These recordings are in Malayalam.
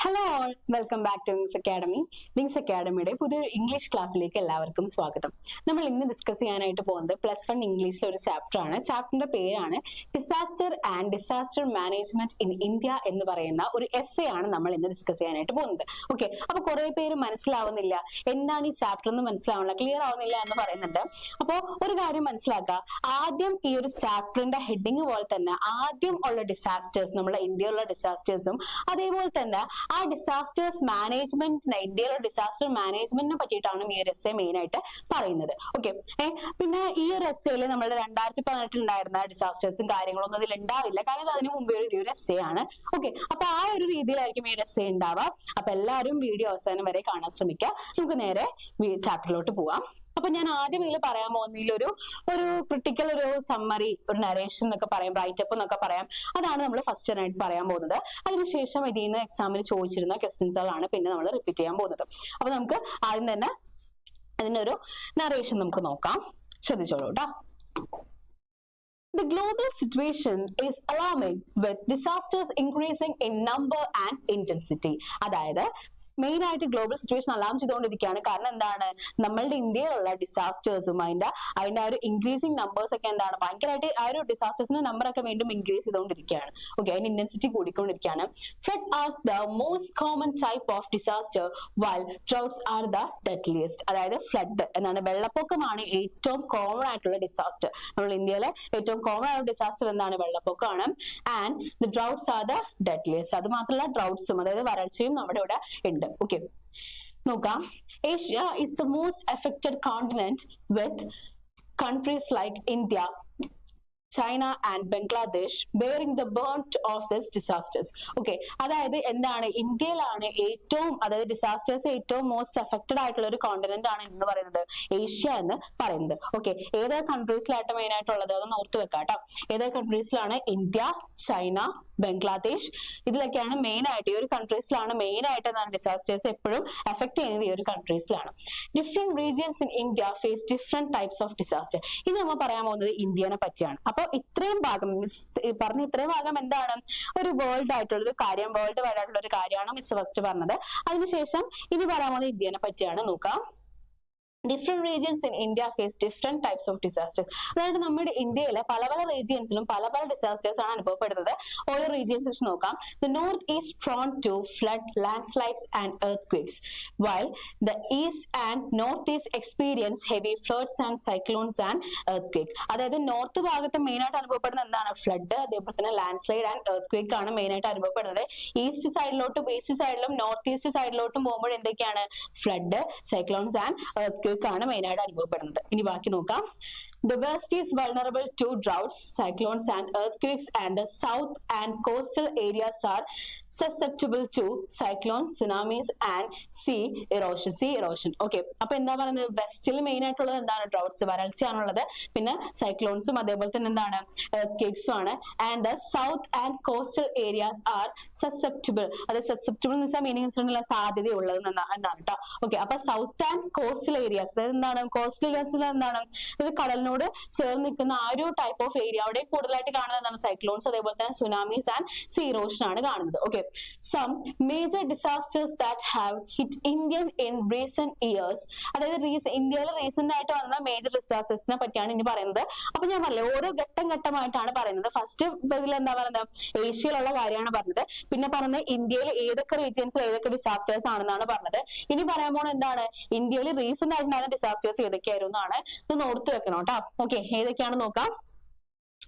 Hello all, welcome back to Wings Academy. Wings അക്കാഡമിയുടെ പുതിയൊരു ഇംഗ്ലീഷ് ക്ലാസ്സിലേക്ക് എല്ലാവർക്കും സ്വാഗതം. നമ്മൾ ഇന്ന് ഡിസ്കസ് ചെയ്യാനായിട്ട് പോകുന്നത് +1 ഇംഗ്ലീഷിലെ ഒരു ചാപ്റ്റർ ആണ്. ചാപ്റ്ററിന്റെ പേരാണ് disaster and disaster management in India എന്ന് പറയുന്ന ഒരു എസ്സേ ആണ് നമ്മൾ ഇന്ന് ഡിസ്കസ് ചെയ്യാനായിട്ട് പോകുന്നത്. ഓക്കെ, അപ്പൊ കുറെ പേര് മനസ്സിലാവുന്നില്ല, എന്താണ് ഈ ചാപ്റ്റർ എന്ന് മനസ്സിലാവുന്നില്ല, ക്ലിയർ ആവുന്നില്ല എന്ന് പറയുന്നുണ്ട്. അപ്പോൾ ഒരു കാര്യം മനസ്സിലാക്കുക, ആദ്യം ഈ ഒരു ചാപ്റ്ററിന്റെ ഹെഡിങ് പോലെ തന്നെ ആദ്യം ഉള്ള ഡിസാസ്റ്റേഴ്സ്, നമ്മുടെ ഇന്ത്യയിലുള്ള ഡിസാസ്റ്റേഴ്സും അതേപോലെ തന്നെ ആ ഡിസാസ്റ്റേഴ്സ് മാനേജ്മെന്റിനെ, ഇന്ത്യയിലെ ഡിസാസ്റ്റർ മാനേജ്മെന്റിനെ പറ്റിയിട്ടാണ് ഈ ഒരു എസ്സേ മെയിൻ ആയിട്ട് പറയുന്നത്. ഓക്കെ, പിന്നെ ഈ ഒരു എസ്സേയിൽ നമ്മുടെ 2018 ഉണ്ടായിരുന്ന ഡിസാസ്റ്റേഴ്സും കാര്യങ്ങളൊന്നും അതിൽ ഉണ്ടാവില്ല, കാരണം ഇത് അതിന് മുമ്പ് എഴുതിയ ഒരു എസ്സേ ആണ്. ഓക്കെ, അപ്പൊ ആ ഒരു രീതിയിലായിരിക്കും ഈ ഒരു എസ്സേ ഉണ്ടാവുക. അപ്പൊ എല്ലാവരും വീഡിയോ അവസാനം വരെ കാണാൻ ശ്രമിക്കുക. നമുക്ക് നേരെ ചാപ്റ്ററിലോട്ട് പോവാം. അപ്പൊ ഞാൻ ആദ്യം ഇതിൽ പറയാൻ പോകുന്നതിൽ ഒരു ക്രിട്ടിക്കൽ ഒരു സമ്മറി, ഒരു നരേഷൻ എന്നൊക്കെ പറയാം, റൈറ്റപ്പ് എന്നൊക്കെ പറയാം. അതാണ് നമ്മൾ ഫസ്റ്റ് ആയിട്ട് പറയാൻ പോകുന്നത്. അതിനുശേഷം ഇതിൽ നിന്ന് എക്സാമിന് ചോദിച്ചിരുന്ന ക്വസ്റ്റ്യൻസുകളാണ് പിന്നെ നമ്മൾ റിപ്പീറ്റ് ചെയ്യാൻ പോകുന്നത്. അപ്പൊ നമുക്ക് ആദ്യം തന്നെ അതിനൊരു നരേഷൻ നമുക്ക് നോക്കാം. ശ്രദ്ധിച്ചോളൂ കേട്ടോ. The global situation is alarming with disasters increasing in number and intensity. അതായത് മെയിൻ ആയിട്ട് ഗ്ലോബൽ സിറ്റുവേഷൻ അലാം ചെയ്തുകൊണ്ടിരിക്കുകയാണ്. കാരണം എന്താണ്, നമ്മളുടെ ഇന്ത്യയിലുള്ള ഡിസാസ്റ്റേഴ്സും അതിന്റെ ആ ഒരു ഇൻക്രീസിങ് നമ്പേഴ്സ് ഒക്കെ എന്താണ്, ഭയങ്കരമായിട്ട് ആ ഒരു ഡിസാസ്റ്റേഴ്സിന്റെ നമ്പർ ഒക്കെ വീണ്ടും ഇൻക്രീസ് ചെയ്തുകൊണ്ടിരിക്കുകയാണ്. ഓക്കെ, അതിന്റെ ഇന്റൻസിറ്റി കൂടിക്കൊണ്ടിരിക്കുകയാണ്. Flood are the most common type of disaster while droughts are the deadliest. അതായത് ഫ്ലഡ് എന്നാണ്, വെള്ളപ്പൊക്കമാണ് ഏറ്റവും കോമൺ ആയിട്ടുള്ള ഡിസാസ്റ്റർ. നമ്മൾ ഇന്ത്യയിലെ ഏറ്റവും കോമൺ ആയിട്ടുള്ള ഡിസാസ്റ്റർ എന്താണ്, വെള്ളപ്പൊക്കമാണ്. And the droughts are the deadliest. അത് മാത്രമല്ല ഡ്രൗട്ട്സും, അതായത് വരൾച്ചയും നമ്മുടെ ഇവിടെ ഉണ്ട്. Okay, നോക്കാം. Asia is the most affected continent with countries like India, China and Bangladesh bearing the brunt of these disasters. Okay, അതായത് എന്താണ്, ഇന്ത്യയിലാണ് ഏറ്റവും, അതായത് ഡിസാസ്റ്റേഴ്സ് ഏറ്റവും മോസ്റ്റ് അഫക്റ്റഡ് ആയിട്ടുള്ള ഒരു കോണ്ടിനെന്റ് ആണ് എന്ന് പറയുന്നത് ഏഷ്യ എന്ന് പറയുന്നത്. ഓക്കെ, ഏതൊക്കെ കൺട്രീസിലായിട്ട് മെയിൻ ആയിട്ടുള്ളത് അതൊന്ന് ഓർത്ത് വെക്കാം കേട്ടോ. ഏതൊക്കെ കൺട്രീസിലാണ്, ഇന്ത്യ, ചൈന, ബംഗ്ലാദേശ്, ഇതിലൊക്കെയാണ് മെയിൻ ആയിട്ട്, ഈ ഒരു കൺട്രീസിലാണ് മെയിൻ ആയിട്ട് എന്താണ് ഡിസാസ്റ്റേഴ്സ് എപ്പോഴും എഫക്ട് ചെയ്യുന്നത്, ഈ ഒരു കൺട്രീസിലാണ്. Different regions in India face different types of disaster. ഇനി നമ്മൾ പറയാൻ പോകുന്നത് ഇന്ത്യനെ പറ്റിയാണ്. അപ്പൊ ഇത്രയും ഭാഗം പറഞ്ഞ ഇത്രയും ഭാഗം എന്താണ്, ഒരു വേൾഡ് ആയിട്ടുള്ള ഒരു കാര്യം, വേൾഡ് വൈഡ് ആയിട്ടുള്ള ഒരു കാര്യമാണ് മിസ് ഫസ്റ്റ് പറഞ്ഞത്. അതിനുശേഷം ഇനി പറയാൻ പോകുന്നത് ഇന്ത്യനെ പറ്റിയാണ്. നോക്കാം. Different regions in India face different types of disasters. അതായത് നമ്മുടെ ഇന്ത്യയിലെ പല പല റീജിയൻസിലും പല പല ഡിസാസ്റ്റേഴ്സ് ആണ് അനുഭവപ്പെടുന്നത്. ഓരോ റീജിയൻസ് വെച്ച് നോക്കാം. The north is prone to flood, landslides and earthquakes, while the east and northeast experience heavy floods and cyclones and earthquake. അതായത് നോർത്ത് ഭാഗത്ത് മെയിൻ ആയിട്ട് അനുഭവപ്പെടുന്ന എന്താണ്, ഫ്ലഡ്, അതേപോലെ തന്നെ ലാൻഡ് സ്ലൈഡ് ആൻഡ് earthquake ആണ് മെയിൻ ആയിട്ട് അനുഭവപ്പെടുന്നത്. ഈസ്റ്റ് സൈഡിലോട്ടും വെസ്റ്റ് സൈഡിലും നോർത്ത് ഈസ്റ്റ് സൈഡിലോട്ടും പോകുമ്പോൾ എന്തൊക്കെയാണ്, ഫ്ലഡ്, സൈക്ലോൺസ് ആൻഡ് earthquake ആണ് മെയിൻ ആയിട്ട് അനുഭവപ്പെടുന്നത്. ഇനി ബാക്കി നോക്കാം. The west is vulnerable to droughts, cyclones and earthquakes, and the south and coastal areas are susceptible to cyclones, tsunamis and sea erosion. Okay, അപ്പൊ എന്താ പറയുന്നത്, വെസ്റ്റിൽ മെയിൻ ആയിട്ടുള്ളത് എന്താണ്, ഡ്രൗട്ട്സ്, വരൾച്ചയാണുള്ളത്. പിന്നെ സൈക്ലോൺസും അതേപോലെ തന്നെ എന്താണ്, എർത്ത്ക്വേക്സും ആണ്. And the south and coastal areas are susceptible. അത് സസെപ്റ്റിബിൾ എന്ന് വെച്ചാൽ മീനിങ് വെച്ചിട്ടുള്ള സാധ്യതയുള്ളത് എന്നാണ് കേട്ടോ. ഓക്കെ, അപ്പൊ സൗത്ത് ആൻഡ് കോസ്റ്റൽ ഏരിയാസ്, അതായത് എന്താണ്, കോസ്റ്റൽ ഏരിയാസിൽ എന്താണ്, ഇത് കടലിനോട് ചേർന്ന് നിൽക്കുന്ന ആ ഒരു ടൈപ്പ് ഓഫ് ഏരിയ, അവിടെ കൂടുതലായിട്ട് കാണുന്നത് എന്താണ്, സൈക്ലോൺസ്, അതേപോലെ തന്നെ സുനാമീസ് ആൻഡ് സീ ഇറോഷൻ ആണ് കാണുന്നത്. Okay, some major disasters that have hit India in recent years. അതായത് ഇന്ത്യയിൽ റീസെന്റ് ആയിട്ട് വന്ന മേജർ ഡിസാസ്റ്റേഴ്സിനെ പറ്റിയാണ് ഇനി പറയുന്നത്. അപ്പൊ ഞാൻ പറഞ്ഞില്ലേ, ഓരോ ഘട്ടമായിട്ടാണ് പറയുന്നത്. ഫസ്റ്റ് ഇതിൽ എന്താ പറയുന്നത്, ഏഷ്യയിലുള്ള കാര്യമാണ് പറഞ്ഞത്. പിന്നെ പറഞ്ഞത് ഇന്ത്യയിൽ ഏതൊക്കെ റീജിയൻസിൽ ഏതൊക്കെ ഡിസാസ്റ്റേഴ്സ് ആണെന്നാണ് പറഞ്ഞത്. ഇനി പറയാൻ പോകുന്നത് എന്താണ്, ഇന്ത്യയിൽ റീസെന്റ് ആയിട്ടുണ്ടായിരുന്ന ഡിസാസ്റ്റേഴ്സ് ഏതൊക്കെയായിരുന്നു എന്നാണ്. ഇത് ഓർത്ത് വെക്കണം കേട്ടോ. ഓക്കെ, ഏതൊക്കെയാണ് നോക്കാം.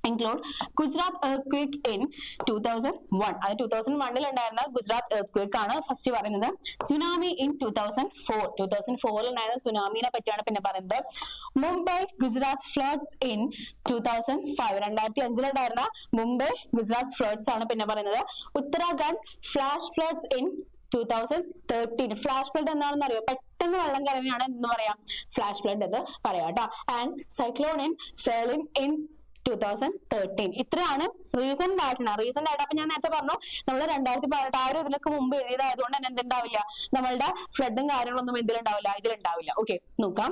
include Gujarat earthquake in 2001. അത് 2001 ഉണ്ടായിരുന്ന ഗുജറാത്ത് earthquake ആണ് ഫസ്റ്റ് പറയുന്നത്. സുനാമി in 2004 ഉണ്ടായിരുന്ന സുനാമിനെ പറ്റിയാണ് പിന്നെ പറയുന്നത്. Mumbai Gujarat floods in 2005. 2005 ഉണ്ടായിരുന്ന മുംബൈ ഗുജറാത്ത് ഫ്ലഡ്സ് ആണ് പിന്നെ പറയുന്നത്. Uttarakhand flash floods in 2013. Flash flood എന്താണെന്ന് അറിയോ, പെട്ടെന്ന് വെള്ളം കയറിയാണ് എന്ന് പറയാം, ഫ്ലാഷ് ഫ്ലഡ് എന്ന് പറയാം കേട്ടോ. And cyclone in feline in 2013. ഇത്രയാണ് റീസെന്റ് ആയിട്ട്. അപ്പൊ ഞാൻ നേരത്തെ പറഞ്ഞു, നമ്മൾ 2018 ആ ഒരു ഇതിലൊക്കെ മുമ്പ് എഴുതിയതായതുകൊണ്ട് തന്നെ എന്തുണ്ടാവില്ല, നമ്മളുടെ ഫ്ലഡും കാര്യങ്ങളൊന്നും ഇതിലുണ്ടാവില്ല. ഓക്കെ, നോക്കാം.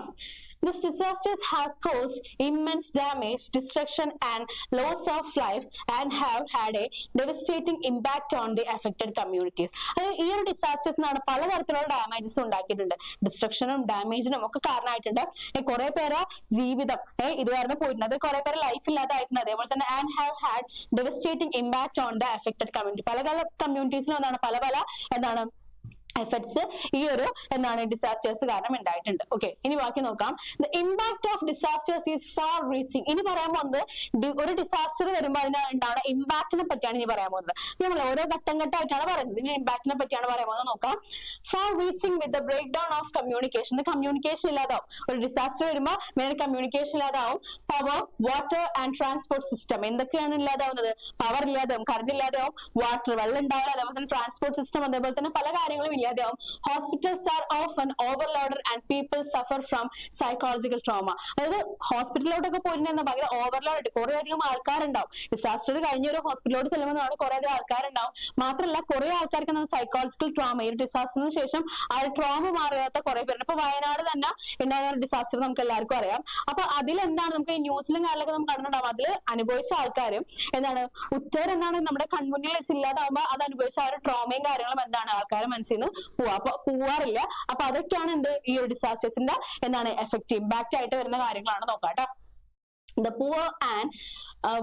These disasters have caused immense damage, destruction and loss of life and have had a devastating impact on the affected communities. അതായത് ഈ ഒരു ഡിസാസ്റ്റേഴ്സ് എന്നാണ് പലതരത്തിലുള്ള ഡാമേജസ് ഉണ്ടാക്കിയിട്ടുണ്ട്, ഡിസ്ട്രക്ഷനും ഡാമേജിനും ഒക്കെ കാരണമായിട്ടുണ്ട്. കുറെ പേരെ ജീവിതം ഇത് കാരണം പോയിട്ടുണ്ട്, അത് കുറെ പേരെ ലൈഫ് ഇല്ലാതായിട്ടുണ്ട്. അതേപോലെ തന്നെ and have had devastating impact on the affected community. പല പല കമ്മ്യൂണിറ്റീസിലും എന്താണ് പല പല എന്താണ് എഫക്ട്സ് ഈ ഒരു എന്താണ് ഡിസാസ്റ്റേഴ്സ് കാരണം ഉണ്ടായിട്ടുണ്ട്. ഓക്കെ, ഇനി ബാക്കി നോക്കാം. The impact of disasters is far reaching. ഇനി പറയാൻ പോകുന്നത് ഒരു ഡിസാസ്റ്റർ വരുമ്പോൾ അതിന് ഉണ്ടാവുന്ന ഇമ്പാക്റ്റിനെ പറ്റിയാണ് ഇനി പറയാൻ പോകുന്നത്. നമ്മൾ ഓരോ ഘട്ടം ഘട്ടമായിട്ടാണ് പറയുന്നത്, ഇനി ഇമ്പാക്റ്റിനെ പറ്റിയാണ് പറയാൻ പോകുന്നത്. നോക്കാം. Far reaching with the break down of communication. Communication ഇല്ലാതാവും, ഒരു ഡിസാസ്റ്റർ വരുമ്പോൾ മെയിൻ കമ്മ്യൂണിക്കേഷൻ ഇല്ലാതാവും. Power, water and transport system. എന്തൊക്കെയാണ് ഇല്ലാതാവുന്നത്? പവർ ഇല്ലാതാവും, കറണ്ട് ഇല്ലാതാവും, വാട്ടർ വെള്ളം ഉണ്ടാവില്ല, അതേപോലെ തന്നെ ട്രാൻസ്പോർട്ട് സിസ്റ്റം, അതേപോലെ തന്നെ പല കാര്യങ്ങളും ഇല്ലാതാവും. Hospitals are often overloaded and people suffer from psychological trauma. അതായത് ഹോസ്പിറ്റലിലോട്ടൊക്കെ പോയിട്ടുണ്ടെങ്കിൽ ഭയങ്കര ഓവർലോഡ്, കുറെ അധികം ആൾക്കാരുണ്ടാവും. ഡിസാസ്റ്റർ കഴിഞ്ഞൊരു ഹോസ്പിറ്റലിലോട്ട് ചെല്ലുമ്പോൾ അവിടെ കുറെ അധികം ആൾക്കാരുണ്ടാവും. മാത്രമല്ല കുറെ ആൾക്കാർക്ക് നമ്മൾ സൈക്കോളജിക്കൽ ട്രോമ, ഈ ഒരു ഡിസാസ്റ്ററിന് ശേഷം ആ ട്രോമ മാറാത്ത കുറെ പേരുണ്ട്. ഇപ്പൊ വയനാട് തന്നെ ഉണ്ടാകുന്ന ഒരു ഡിസാസ്റ്റർ നമുക്ക് എല്ലാവർക്കും അറിയാം. അപ്പൊ അതിലെന്താണ് നമുക്ക് ഈ ന്യൂസിലും കാര്യങ്ങളൊക്കെ നമുക്ക് കണ്ടിട്ടുണ്ടാവും. അതിൽ അനുഭവിച്ച ആൾക്കാരും എന്താണ് ഉറ്റവർ എന്താണ് നമ്മുടെ കൺമുന്നിൽ വെച്ചില്ലാതാവുമ്പോൾ അത് അനുഭവിച്ച ആ ഒരു ട്രോമയും കാര്യങ്ങളും എന്താണ് ആൾക്കാരുടെ മനസ്സിൽ നിന്ന് പോവാറില്ല. അപ്പൊ അതൊക്കെയാണ് എന്ത് ഈ ഒരു ഡിസാസ്റ്റേഴ്സിന്റെ എന്താണ് എഫക്റ്റ് ഇമ്പാക്റ്റ് ആയിട്ട് വരുന്ന കാര്യങ്ങളാണ് നോക്കാം കേട്ടോ. The poor and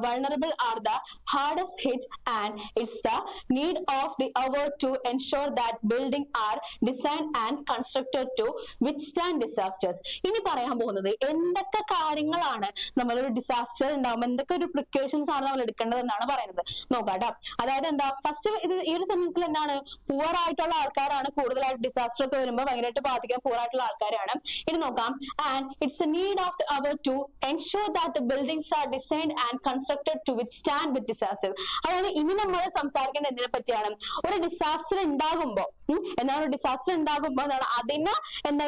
vulnerable are the hardest hit and it's the need of the hour to ensure that buildings are designed and constructed to withstand disasters. ഇനി പറയാൻ പോകുന്നത് എന്തൊക്കെ കാര്യങ്ങളാണ് നമ്മളൊരു ഡിസാസ്റ്റർ ഉണ്ടാവുമ്പോൾ എന്തൊക്കെ ഒരു പ്രിക്കോഷൻസ് ആണ് നമ്മൾ എടുക്കേണ്ടതെന്നാണ് പറയുന്നത്. നോക്കാട്ടോ. അതായത് എന്താ ഫസ്റ്റ് ഇത് ഈ ഒരു സെൻസിൽ എന്താണ് പൂവർ ആയിട്ടുള്ള ആൾക്കാരാണ് കൂടുതലായിട്ട് ഡിസാസ്റ്റർ ഒക്കെ വരുമ്പോൾ ഭയങ്കരമായിട്ട് ബാധിക്കാൻ പൂവർ ആയിട്ടുള്ള ആൾക്കാരാണ്. ഇനി നോക്കാം. And it's a need of the hour to ensure that the buildings are designed and constructed to withstand with disasters. അതായത് ഇനി നമ്മൾ സംസാരിക്കേണ്ട എന്തിനെ പറ്റിയാണ്? ഒരു ഡിസാസ്റ്റർ ഉണ്ടാകുമ്പോ എന്താണ് ഡിസാസ്റ്റർ ഉണ്ടാകുമ്പോ എന്താണ് അതിന് എന്താ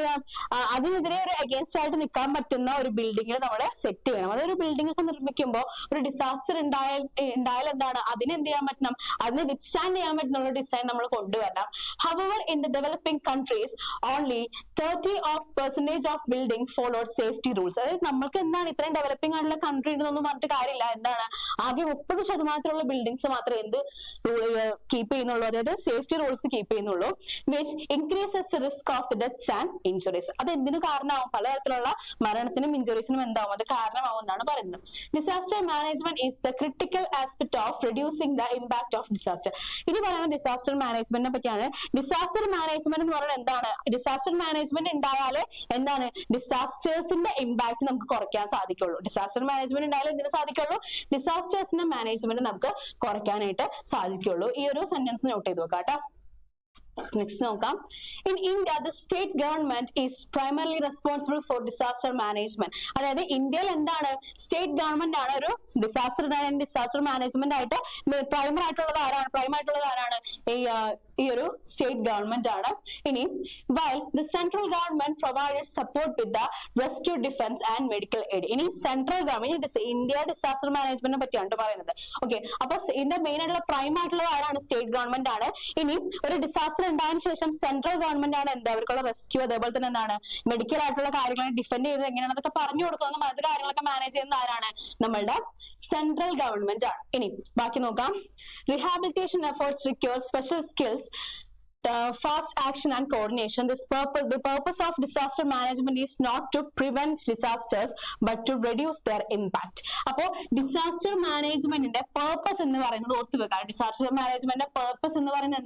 അതിനെതിരെ ഒരു അഗേൻസ്റ്റ് ആയിട്ട് നിൽക്കാൻ പറ്റുന്ന ഒരു ബിൽഡിങ്ങിൽ നമ്മൾ സെറ്റ് ചെയ്യണം. അതൊരു ബിൽഡിംഗ് ഒക്കെ നിർമ്മിക്കുമ്പോൾ ഒരു ഡിസാസ്റ്റർ ഉണ്ടായാൽ എന്താണ് അതിന് എന്ത് ചെയ്യാൻ പറ്റണം, അതിന് വിത്ത്സ്റ്റാൻഡ് ചെയ്യാൻ പറ്റുന്ന ഒരു ഡിസൈൻ നമ്മൾ കൊണ്ടുവരണം. However, in the developing countries only 30% of buildings followed safety rules. അതായത് നമ്മൾക്ക് എന്താണ് ഇത്രയും ഡെവലപ്പിംഗ് ആയിട്ടുള്ള കൺട്രി ഉണ്ടെന്നൊന്നും പറഞ്ഞിട്ട് കാര്യമില്ല. എന്താണ് ആകെ 30% ബിൽഡിങ്സ് മാത്രമേ എന്ത് കീപ്പ് ചെയ്യുന്നുള്ളൂ, അതായത് സേഫ്റ്റി റൂൾസ് കീപ്പ് ചെയ്യുന്നുള്ളൂ. which increases the risk of the deaths and injuries. അത് എന്തിനു കാരണമാവും? പലതരത്തിലുള്ള മരണത്തിനും ഇഞ്ചുറീസിനും എന്താവും അത് കാരണമാവും എന്നാണ് പറയുന്നത്. Disaster management is the critical aspect of reducing the impact of disaster. ഇനി പറയുന്നത് ഡിസാസ്റ്റർ മാനേജ്മെന്റിനെ പറ്റിയാണ്. ഡിസാസ്റ്റർ മാനേജ്മെന്റ് എന്ന് പറയുന്നത് എന്താണ്? ഡിസാസ്റ്റർ മാനേജ്മെന്റ് ഉണ്ടായാലേ എന്താണ് ഡിസാസ്റ്റേഴ്സിന്റെ ഇമ്പാക്ട് നമുക്ക് കുറയ്ക്കാൻ സാധിക്കുള്ളൂ. ഡിസാസ്റ്റർ മാനേജ്മെന്റ് ഉണ്ടായാലും എന്തിനു സാധിക്കുള്ളൂ? ഡിസാസ്റ്റേഴ്സിന്റെ മാനേജ്മെന്റ് നമുക്ക് കുറയ്ക്കാനായിട്ട് സാധിക്കുള്ളൂ. ഈ ഒരു സെന്റൻസ് നോട്ട് ചെയ്ത് നോക്കാം കേട്ടോ. നെക്സ്റ്റ് നോക്കാം. In India the state government is primarily responsible for disaster management. അതായത് ഇന്ത്യയിൽ എന്താണ് സ്റ്റേറ്റ് ഗവൺമെന്റ് ആണ് ഒരു ഡിസാസ്റ്റർ മാനേജ്മെന്റ് ആയിട്ട് പ്രൈമർ ആയിട്ടുള്ളത് ആരാണ്? ഈ ഒരു സ്റ്റേറ്റ് ഗവൺമെന്റ് ആണ്. ഇനി while the central government provided support with the rescue, defense and medical aid. ഇനി സെൻട്രൽ ഗവൺമെന്റ് ഇന്ത്യ ഡിസാസ്റ്റർ മാനേജ്മെന്റിനെ പറ്റിയാണ് പറയുന്നത്. ഓക്കെ, അപ്പൊ ഇതിന്റെ മെയിൻ ആയിട്ടുള്ള പ്രൈം ആയിട്ടുള്ളത് ആരാണ്? സ്റ്റേറ്റ് ഗവൺമെന്റ് ആണ്. ഇനി ഒരു ഡിസാസ്റ്റർ ഉണ്ടായതിനു ശേഷം സെൻട്രൽ ഗവൺമെന്റ് ആണ് എന്താ അവർക്കുള്ള റെസ്ക്യൂ, അതേപോലെ തന്നെ എന്താണ് മെഡിക്കൽ ആയിട്ടുള്ള കാര്യങ്ങൾ ഡിഫെൻഡ് ചെയ്ത് എങ്ങനെയാണ് അതൊക്കെ പറഞ്ഞു കൊടുക്കുന്ന മറ്റു കാര്യങ്ങളൊക്കെ മാനേജ് ചെയ്യുന്ന ആരാണ്? നമ്മളുടെ സെൻട്രൽ ഗവൺമെന്റ് ആണ്. ഇനി ബാക്കി നോക്കാം. Rehabilitation efforts require special skills, fast action and coordination. The purpose of disaster management is not to prevent disasters but to reduce their impact. അപ്പോ ഡിസാസ്റ്റർ മാനേജ്മെന്റിന്റെ പേർപ്പസ് എന്ന് പറയുന്നത് ഓർത്തുവെക്കാം. ഡിസാസ്റ്റർ മാനേജ്മെന്റിന്റെ പേർപ്പസ് എന്ന് പറയുന്നത്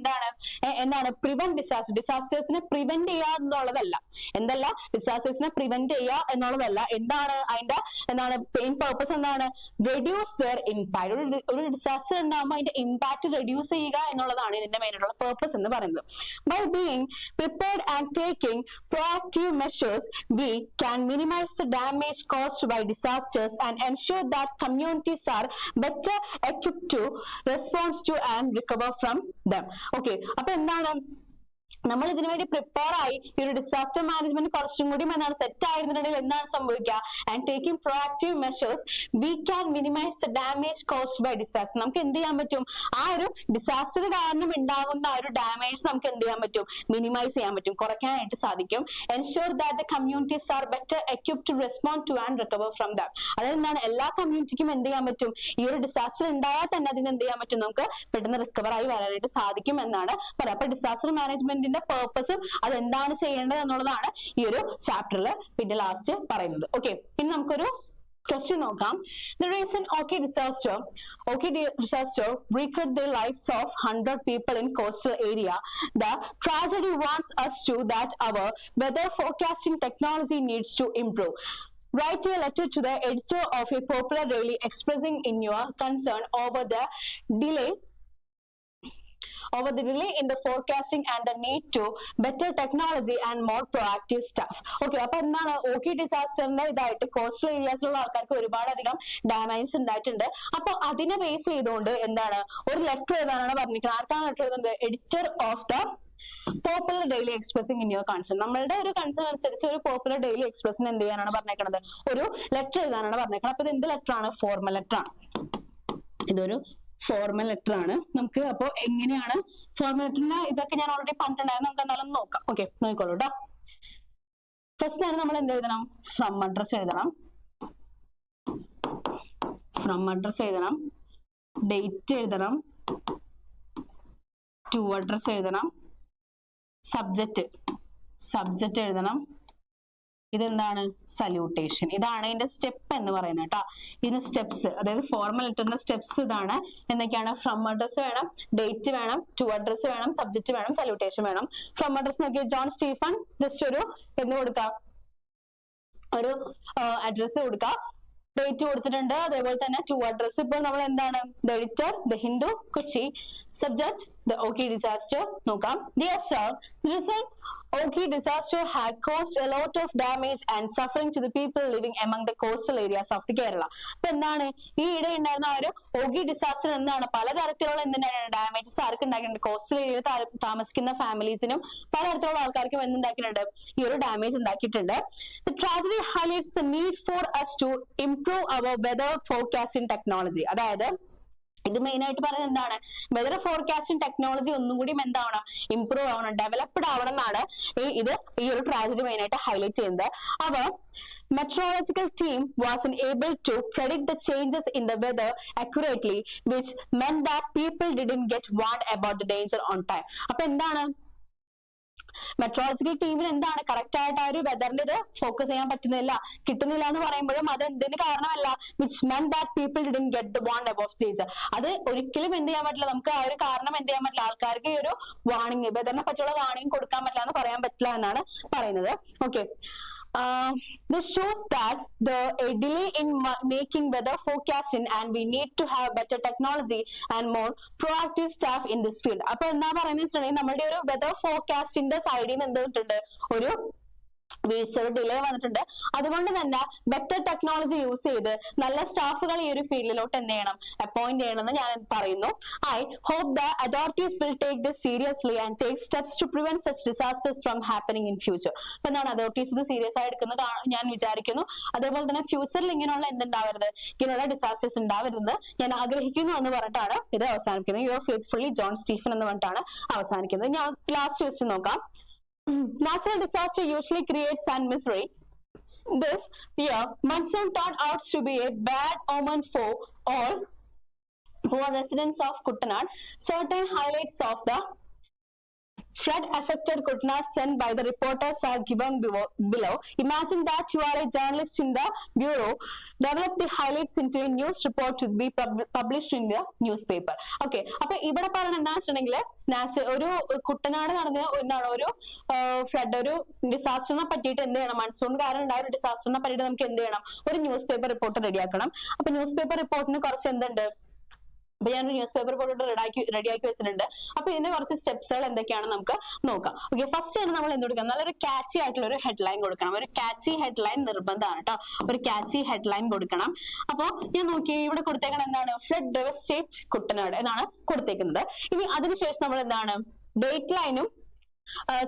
എന്താണ്? പ്രിവെന്റ് ഡിസാസ്റ്റേഴ്സിനെ പ്രിവെന്റ് ചെയ്യുക എന്നുള്ളതല്ല. ഡിസാസ്റ്റേഴ്സിനെ പ്രിവെന്റ് ചെയ്യുക എന്നുള്ളതല്ല. എന്താണ് മെയിൻ പേർപ്പസ്? എന്താണ്? Reduce there impact. ഒരു ഡിസാസ്റ്റർ ഉണ്ടാകുമ്പോൾ അതിന്റെ ഇമ്പാക്ട് റെഡ്യൂസ് ചെയ്യുക എന്നുള്ളതാണ് ഇതിന്റെ മെയിൻ ആയിട്ടുള്ള പേർപ്പസ് എന്ന് പറയുന്നത്. By being prepared and taking proactive measures, we can minimize the damage caused by disasters and ensure that communities are better equipped to respond to and recover from them. Okay, അപ്പൊ എന്താണ് നമ്മൾ ഇതിനു വേണ്ടി പ്രിപ്പയർ ആയി ഈ ഒരു ഡിസാസ്റ്റർ മാനേജ്മെന്റ് കുറച്ചും കൂടി എന്താണ് സെറ്റ് ആയിരുന്നുണ്ടെങ്കിൽ എന്താണ് സംഭവിക്കുക and taking proactive measures we can minimize the damage caused by disaster. നമുക്ക് എന്ത് ചെയ്യാൻ പറ്റും, ആ ഒരു ഡിസാസ്റ്റർ കാരണം ഉണ്ടാകുന്ന ആ ഒരു ഡാമേജ് നമുക്ക് എന്ത് ചെയ്യാൻ പറ്റും, മിനിമൈസ് ചെയ്യാൻ പറ്റും, കുറയ്ക്കാനായിട്ട് സാധിക്കും. Ensure that the communities are better equipped to respond to and recover from that. അതായത് എന്താണ്, എല്ലാ കമ്മ്യൂണിറ്റിക്കും എന്ത് ചെയ്യാൻ പറ്റും, ഈ ഒരു ഡിസാസ്റ്റർ ഉണ്ടായാൽ തന്നെ അതിന് എന്ത് ചെയ്യാൻ പറ്റും, നമുക്ക് പെട്ടെന്ന് റിക്കവർ ആയി വരാനായിട്ട് സാധിക്കും എന്നാണ് പറയുക. അപ്പൊ ഡിസാസ്റ്റർ മാനേജ്മെന്റിന്റെ പേർപ്പസും അതെന്താണ് ചെയ്യേണ്ടത് എന്നുള്ളതാണ് ഈ ഒരു ചാപ്റ്ററിൽ പിന്നെ ലാസ്റ്റ് പറയുന്നത്. ഓക്കെ, ഇനി നമുക്കൊരു question നോക്കാം. The recent Oki disaster wrecked the lives of 100 people in coastal area. The tragedy warns us to that our weather forecasting technology needs to improve. Write a letter to the editor of a popular daily expressing in your concern over the delay in the forecasting and the need to better technology and more proactive stuff. Okay, അപ്പൊ എന്താണ് ഓക്കി ഡിസാസ്റ്ററിന്റെ ഇതായിട്ട് കോസ്റ്റൽ ഏരിയാസിലുള്ള ആൾക്കാർക്ക് ഒരുപാടധികം ഡാമേജ് ഉണ്ടായിട്ടുണ്ട്. അപ്പൊ അതിനെ ബേസ് ചെയ്തുകൊണ്ട് എന്താണ് ഒരു ലെറ്റർ എഴുതാനാണ് പറഞ്ഞിരിക്കുന്നത്. ആർക്കാണ് ലെറ്റർ എഴുതുന്നത്, editor of the popular daily expressing in your concern. നമ്മളുടെ ഒരു കൺസേൺ അനുസരിച്ച് ഒരു പോപ്പുലർ ഡെയിലി എക്സ്പ്രസിന് എന്ത് ചെയ്യാനാണ് പറഞ്ഞേക്കുന്നത്, ഒരു ലെറ്റർ എഴുതാനാണ് പറഞ്ഞേക്കുന്നത്. അപ്പൊ ഇത് എന്ത് ലെറ്റർ ആണ്, ഫോർമൽ ലെറ്റർ ആണ്. ഇതൊരു ഫോർമൽ ലെറ്റർ ആണ്. നമുക്ക് അപ്പൊ എങ്ങനെയാണ് ഫോർമൽ ലെറ്ററിന് ഇതൊക്കെ ഞാൻ ഓൾറെഡി പറഞ്ഞിട്ടുണ്ടായിരുന്നു, നമുക്ക് എന്തായാലും നോക്കാം. ഓക്കെ, നോക്കിക്കോളൂ കേട്ടോ. ഫസ്റ്റ് ആണ് നമ്മൾ എന്ത് എഴുതണം, ഫ്രം അഡ്രസ് എഴുതണം. ഫ്രം അഡ്രസ് എഴുതണം, ഡേറ്റ് എഴുതണം, ടു അഡ്രസ് എഴുതണം, സബ്ജക്റ്റ് എഴുതണം. ഇതെന്താണ്, സല്യൂട്ടേഷൻ. ഇതാണ് ഇതിന്റെ സ്റ്റെപ്പ് എന്ന് പറയുന്നത് കേട്ടോ. ഇതിന് സ്റ്റെപ്സ്, അതായത് ഫോർമൽ ലെറ്ററിന്റെ സ്റ്റെപ്സ് ഇതാണ്. എന്തൊക്കെയാണ്, ഫ്രം അഡ്രസ് വേണം, ഡേറ്റ് വേണം, ടു അഡ്രസ് വേണം, സബ്ജക്റ്റ് വേണം, സല്യൂട്ടേഷൻ വേണം. ഫ്രം അഡ്രസ് നോക്കിയാൽ ജോൺ സ്റ്റീഫൻ, ജസ്റ്റ് ഒരു എന്ന് കൊടുക്കാം, ഒരു അഡ്രസ് കൊടുക്കാം. ഡേറ്റ് കൊടുത്തിട്ടുണ്ട്. അതേപോലെ തന്നെ ടു അഡ്രസ് ഇപ്പോൾ നമ്മൾ എന്താണ്, the editor, the Hindu, Kochi. Subject, the Ockhi disaster. നോക്കാം. Dear sir, recent Oki disaster had caused a lot of damage and suffering to the people living among the coastal areas of the Kerala. അപ്പൊ എന്താണ് ഈ ഇടെ ഉണ്ടായിരുന്ന ആ ഒരു ഓഗി ഡിസാസ്റ്റർ എന്താണ് പലതരത്തിലുള്ള എന്താണ് ഡാമേജസ് ആർക്ക് ഉണ്ടാക്കിയിട്ടുണ്ട്, കോസ്റ്റൽ ഏരിയയിൽ താമസിക്കുന്ന ഫാമിലീസിനും പലതരത്തിലുള്ള ആൾക്കാർക്കും എന്തുണ്ടാക്കിയിട്ടുണ്ട്, ഈ ഒരു ഡാമേജ് ഉണ്ടാക്കിയിട്ടുണ്ട്. The tragedy highlights the need for us to improve our weather forecasting technology. അതായത് ഇത് മെയിൻ ആയിട്ട് പറയുന്നത് എന്താണ്, വെതർ ഫോർകാസ്റ്റിംഗ് ടെക്നോളജി ഒന്നും കൂടി എന്താവണം, ഇംപ്രൂവ് ആവണം, ഡെവലപ്ഡ് ആവണം എന്നാണ് ഈ ഒരു ട്രാജഡി മെയിൻ ആയിട്ട് ഹൈലൈറ്റ് ചെയ്യുന്നത്. അവർ meteorological team wasn't able to predict the changes in the weather accurately, which meant that people didn't get warned about the danger on time. അപ്പൊ എന്താണ്, മെട്രോളജിക്കൽ ടീമിന് എന്താണ് കറക്റ്റ് ആയിട്ട് ആ ഒരു വെതറിന്റെ ഇത് ഫോക്കസ് ചെയ്യാൻ കിട്ടുന്നില്ല എന്ന് പറയുമ്പോഴും അത് എന്തിന് കാരണമല്ല, which meant that people didn't get the warned about danger. അത് ഒരിക്കലും എന്ത് ചെയ്യാൻ പറ്റില്ല, നമുക്ക് ആ ഒരു കാരണം എന്ത് ചെയ്യാൻ പറ്റില്ല, ആൾക്കാർക്ക് ഈ ഒരു വാണിംഗ്, വെതറിനെ പറ്റിയുള്ള വാണിംഗ് കൊടുക്കാൻ പറ്റില്ല എന്ന് പറയാൻ പറ്റില്ല എന്നാണ് പറയുന്നത്. Okay, this shows that a delay in making weather forecasting and we need to have better technology and more proactive staff in this field. അപ്പൊ എന്താ പറയുന്നത്, നമ്മുടെ ഒരു വെതർ ഫോർകാസ്റ്റിന്റെ സൈഡിൽ നിന്ന് എന്തിട്ടുണ്ട്, ഒരു വീഴ്ച ഡിലേ വന്നിട്ടുണ്ട്. അതുകൊണ്ട് തന്നെ ബെറ്റർ ടെക്നോളജി യൂസ് ചെയ്ത് നല്ല സ്റ്റാഫുകൾ ഈ ഒരു ഫീൽഡിലോട്ട് എന്ത് ചെയ്യണം, അപ്പോയിന്റ് ചെയ്യണമെന്ന് ഞാൻ പറയുന്നു. I hope the authorities will take this seriously and take steps to prevent such disasters from happening in future. അപ്പൊ എന്താണ്, അതോറിറ്റീസ് ഇത് സീരിയസ് ആയി എടുക്കുന്നത് ഞാൻ വിചാരിക്കുന്നു. അതേപോലെ തന്നെ ഫ്യൂച്ചറിൽ ഇങ്ങനെയുള്ള എന്തുണ്ടാവരുത്, ഇങ്ങനെയുള്ള ഡിസാസ്റ്റേഴ്സ് ഉണ്ടാവരുത് ഞാൻ ആഗ്രഹിക്കുന്നു എന്ന് പറഞ്ഞിട്ടാണ് ഇത് അവസാനിക്കുന്നത്. യുവർ ഫെയ്ത്ത്ഫുള്ളി ജോൺ സ്റ്റീഫൻ എന്ന് പറഞ്ഞിട്ടാണ് അവസാനിക്കുന്നത്. ഞാൻ ലാസ്റ്റ് ക്വസ്റ്റ്യൻ നോക്കാം. Natural disaster usually creates some misery. This year, monsoon turned out to be a bad omen for all poor residents of Kuttanad. Certain highlights of the flood affected Kuttanad sent by the reporters are given below. Imagine that you are a journalist in the bureau. Develop the highlights into a news report to be published in the newspaper. Okay, അപ്പൊ ഇവിടെ പറയുന്നത് എന്താണെന്ന് വെച്ചിട്ടുണ്ടെങ്കിൽ ഒരു കുട്ടനാട് നടന്ന എന്താണ് ഒരു ഫ്ലഡ്, ഒരു ഡിസാസ്റ്ററിനെ പറ്റിയിട്ട് എന്ത് ചെയ്യണം, മൺസൂൺ കാരണം ഉണ്ടായ ഒരു ഡിസാസ്റ്ററിനെ പറ്റിയിട്ട് നമുക്ക് എന്ത് ചെയ്യണം, ഒരു ന്യൂസ് പേപ്പർ റിപ്പോർട്ട് റെഡിയാക്കണം. അപ്പൊ ന്യൂസ് പേപ്പർ റിപ്പോർട്ടിന് കുറച്ച് എന്തുണ്ട്, അപ്പൊ ഞാനൊരു ന്യൂസ് പേപ്പർ റിപ്പോർട്ട് റെഡിയാക്കി വെച്ചിട്ടുണ്ട്. അപ്പൊ ഇതിന്റെ കുറച്ച് സ്റ്റെപ്സുകൾ എന്തൊക്കെയാണ് നമുക്ക് നോക്കാം. ഓക്കെ, ഫസ്റ്റ് ആണ് നമ്മൾ എന്ത് കൊടുക്കാം, നല്ലൊരു കാച്ചി ആയിട്ടുള്ള ഒരു ഹെഡ്ലൈൻ കൊടുക്കണം. ഒരു കാച്ചി ഹെഡ്ലൈൻ നിർബന്ധമാണ് കേട്ടോ, ഒരു കാച്ചി ഹെഡ്ലൈൻ കൊടുക്കണം. അപ്പൊ ഞാൻ നോക്കി ഇവിടെ കൊടുത്തേക്കണം എന്താണ്, ഫ്ലഡ് ഡെവസ്റ്റേറ്റ് കുട്ടനാട് എന്നാണ് കൊടുത്തേക്കുന്നത്. ഇനി അതിനുശേഷം നമ്മൾ എന്താണ്, ഡേറ്റ് ലൈനും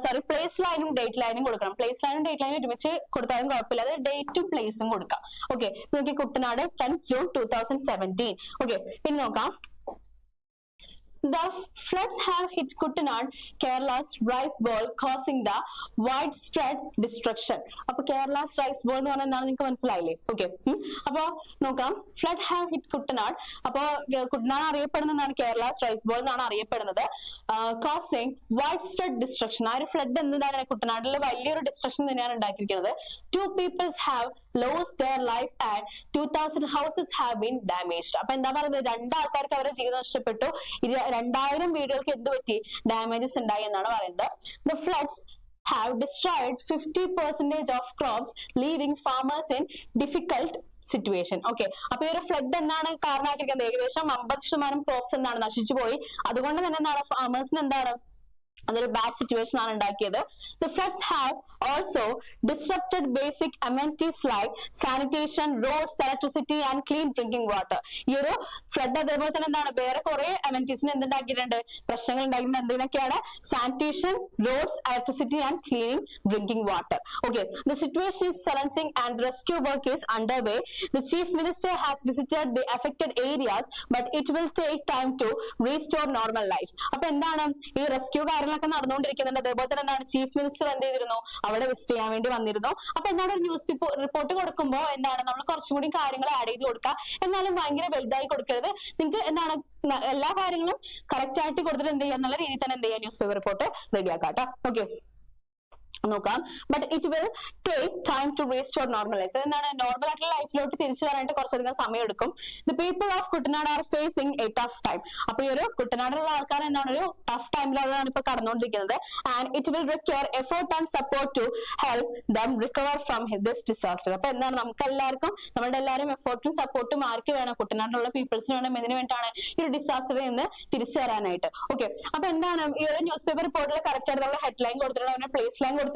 സോറി പ്ലേസ് ലൈനും ഡേറ്റ് ലൈനും കൊടുക്കണം. പ്ലേസ് ലൈനും ഡേറ്റ് ലൈനും ഒരുമിച്ച് കൊടുത്താലും കുഴപ്പമില്ല, അത് ഡേറ്റും പ്ലേസും കൊടുക്കാം. ഓക്കെ, നോക്കി കുട്ടനാട് 10th June 2017. ഓക്കെ, പിന്നെ നോക്കാം. The floods have hit Kuttanad, Kerala's rice bowl, causing the widespread destruction. അപ്പൊ Kerala's rice bowl എന്ന് പറഞ്ഞാൽ എന്താണ് നിങ്ങൾക്ക് മനസ്സിലായില്ലേ? ഓക്കെ, അപ്പൊ നോക്കാം. Flood have hit Kuttanad. അപ്പൊ കുട്ടനാട് അറിയപ്പെടുന്നതാണ് Kerala's rice bowl എന്നാണ് അറിയപ്പെടുന്നത്. Causing widespread destruction. ആ ഒരു ഫ്ലഡ് എന്താണ് കുട്ടനാട്ടിൽ വലിയൊരു ഡിസ്ട്രക്ഷൻ തന്നെയാണ് ഉണ്ടാക്കിയിരിക്കുന്നത്. 2 people have lost their life and 2000 houses have been damaged. അപ്പൊ എന്താ പറയുന്നത്, 2 ആൾക്കാർക്ക് അവരുടെ ജീവിതം നഷ്ടപ്പെട്ടു, 2000 വീടുകൾക്ക് എന്ത് പറ്റി, ഡാമേജസ് ഉണ്ടായി എന്നാണ് പറയുന്നത്. The floods have destroyed 50% of crops, leaving farmers in difficult situation. Okay, അപ്പൊ ഈ ഒരു ഫ്ലഡ് എന്താണ് കാരണമാക്കിയിരിക്കുന്നത്, ഏകദേശം 50% ക്രോപ്സ് എന്താണ് നശിച്ചു പോയി. അതുകൊണ്ട് തന്നെ എന്താണ് ഫാമേഴ്സിന് എന്താണ് അതൊരു ബാഡ് സിറ്റുവേഷൻ ആണ് ഉണ്ടാക്കിയത്. The floods have also disrupted basic amenities like sanitation, roads, electricity and clean drinking water. ഈ ഒരു ഫ്ലഡ് അതേപോലെ തന്നെ എന്താണ് വേറെ കുറെ അമെനിറ്റീസിന് എന്തുണ്ടാക്കിയിട്ടുണ്ട്, പ്രശ്നങ്ങൾ ഉണ്ടാക്കിയിട്ടുണ്ട്. എന്തിനൊക്കെയാണ്, sanitation, roads, electricity and cleaning drinking water. Okay, the situation is challenging and rescue work is underway. The chief minister has visited the affected areas but it will take time to restore normal life. അപ്പൊ എന്താണ് ഈ റെസ്ക്യൂ കാര്യങ്ങളൊക്കെ നടന്നുകൊണ്ടിരിക്കുന്നുണ്ട്. അതേപോലെ തന്നെ എന്താണ് ചീഫ് മിനിസ്റ്റർ എന്ത് ചെയ്തിരുന്നു, അവിടെ വിസിറ്റ് ചെയ്യാൻ വേണ്ടി വന്നിരുന്നു. അപ്പൊ എന്താണ് ഒരു ന്യൂസ് റിപ്പോർട്ട് കൊടുക്കുമ്പോൾ എന്താണ് നമ്മൾ കുറച്ചും കൂടി കാര്യങ്ങൾ ആഡ് ചെയ്ത് കൊടുക്കുക, എന്നാലും ഭയങ്കര വലുതായി കൊടുക്കരുത്. നിങ്ങൾക്ക് എന്താണ് എല്ലാ കാര്യങ്ങളും കറക്റ്റ് ആയിട്ട് കൊടുത്തിട്ട് എന്ത് ചെയ്യുക എന്നുള്ള രീതിയിൽ തന്നെ എന്ത് ചെയ്യുക, ന്യൂസ് പേപ്പർ റിപ്പോർട്ട് റെഡിയാക്കാം കേട്ടോ. ഓക്കെ, നോക്കാം. But it will take time to restore normal life. എന്താണ് നോർമൽ ആയിട്ടുള്ള ലൈഫിലോട്ട് തിരിച്ചു വരാനായിട്ട് കുറച്ചധികം സമയം എടുക്കും. The people of Kuttanad are facing a tough time. അപ്പൊ ഈ ഒരു കുട്ടനാടുള്ള ആൾക്കാർ എന്താണ് ഒരു ടഫ് ടൈമിലാണ് ഇപ്പൊ കടന്നുകൊണ്ടിരിക്കുന്നത്. And it will require effort and support to help them recover from this disaster. അപ്പൊ എന്താണ് നമുക്ക് എല്ലാവർക്കും നമ്മുടെ എല്ലാവരും എഫേർട്ടും സപ്പോർട്ടും ആർക്ക് വേണം, കുട്ടനാട്ടിലുള്ള പീപ്പിൾസിന് വേണം. എന്തിനു വേണ്ടിയിട്ടാണ് ഈ ഒരു ഡിസാസ്റ്ററിൽ നിന്ന് തിരിച്ചു വരാനായിട്ട്. ഓക്കെ, അപ്പൊ എന്താണ് ഈ ഒരു ന്യൂസ് പേപ്പർ റിപ്പോർട്ടിൽ കറക്റ്റ് ആയിട്ട് നമ്മൾ ഹെഡ്ലൈൻ കൊടുത്തിട്ടുണ്ട്, അവരുടെ പ്ലേസ് ലൈൻ കൊടുത്തിട്ടുണ്ട്.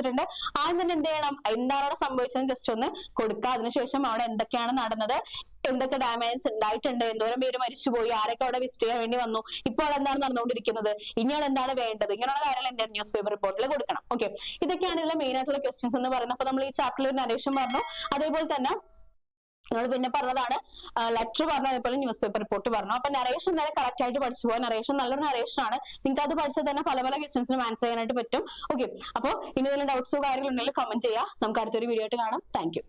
ആദ്യം തന്നെ എന്ത് ചെയ്യണം, എന്താണ് അവിടെ സംഭവിച്ചതെന്ന് ജസ്റ്റ് ഒന്ന് കൊടുക്കുക. അതിനുശേഷം അവിടെ എന്തൊക്കെയാണ് നടന്നത്, എന്തൊക്കെ ഡാമേജ് ഉണ്ടായിട്ടുണ്ട്, എന്തോരം പേര് മരിച്ചുപോയി, ആരൊക്കെ അവിടെ വിസിറ്റ് ചെയ്യാൻ വേണ്ടി വന്നു, ഇപ്പോൾ എന്താണ് നടന്നുകൊണ്ടിരിക്കുന്നത്, ഇനിയാണ് എന്താണ് വേണ്ടത്, ഇങ്ങനെയുള്ള കാര്യങ്ങൾ എന്താണ് ന്യൂസ് പേപ്പർ റിപ്പോർട്ടിൽ കൊടുക്കണം. ഓക്കെ, ഇതൊക്കെയാണ് ഇതിലെ മെയിൻ ആയിട്ടുള്ള ക്വസ്റ്റ്യൻസ് എന്ന് പറയുന്നത്. അപ്പൊ നമ്മൾ ഈ ചാപ്റ്ററിൽ ഒരു നരേഷൻ പറഞ്ഞു, അതേപോലെ തന്നെ നമ്മൾ പിന്നെ പറഞ്ഞതാണ് ലെറ്റർ പറഞ്ഞു, അതേപോലെ ന്യൂസ് പേപ്പർ റിപ്പോർട്ട് പറഞ്ഞു. അപ്പൊ നരേഷൻ തന്നെ കറക്റ്റ് ആയിട്ട് പഠിച്ചു പോകാൻ. നരേഷൻ നല്ലൊരു നരേഷൻ ആണ്, നിങ്ങൾക്ക് അത് പഠിച്ചാൽ തന്നെ പല പല ക്വസ്റ്റ്യൻസിനും ആൻസർ ചെയ്യാനായിട്ട് പറ്റും. ഓക്കെ, അപ്പോൾ ഇനി എന്തെങ്കിലും ഡൗട്ട്സോ കാര്യങ്ങളുണ്ടെങ്കിൽ കമന്റ് ചെയ്യാം. നമുക്ക് അടുത്തൊരു വീഡിയോ ആയിട്ട് കാണാം. Thank you.